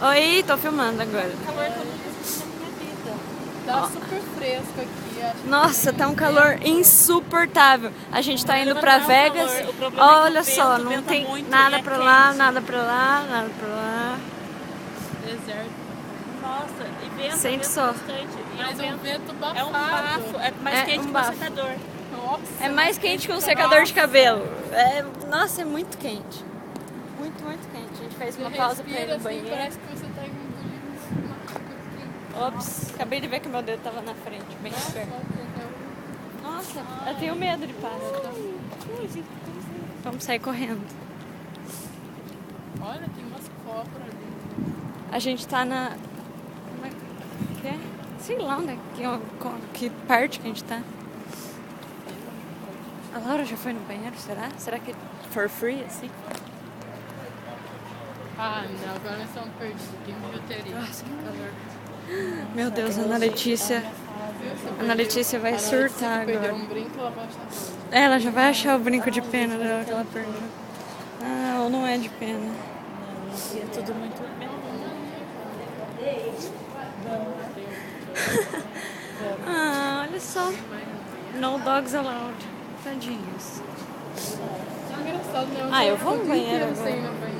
Oi, tô filmando agora. O calor que eu nunca senti na minha vida. Tá super fresco aqui. Acho Nossa, tá um calor insuportável. A gente tá indo pra não, Vegas. calor. O problema é que Olha o só, vento não venta tem muito nada e é pra lá, quente. nada pra lá, nada pra lá. Deserto. Nossa, e venta, Sente venta só. bastante. E Mas é um vento bafado. é um bafo, é mais É quente um que bafo. o secador. Nossa, É mais quente que um nossa. secador de cabelo. Nossa, é muito quente. Muito, muito quente. A gente fez uma Você pausa pra ir respira no assim, banheiro. parece que você tá engolindo uma coisa assim. Ops, acabei de ver que meu dedo tava na frente, bem perto. Nossa, eu tenho medo de pássaro. Vamos sair correndo. Olha, tem umas cobras ali. A gente tá na... Como é que é? Sei lá onde é que parte que a gente tá. A Laura já foi no banheiro, será? Será que é for free, assim? Ah, não, agora nós estamos perdidos. Tem bilheteria. Nossa, que calor. Meu Deus, a Ana Letícia... A Ana Letícia vai surtar Se perder agora. um brinco, ela vai achar doido. Ela já vai achar o brinco de pena dela que ela perdeu. Ah, ou não é de pena. E é tudo muito... Ah, olha só. No dogs allowed. Tadinhos. É engraçado, né? Ah, eu vou no banheiro Sem ir agora. no banheiro.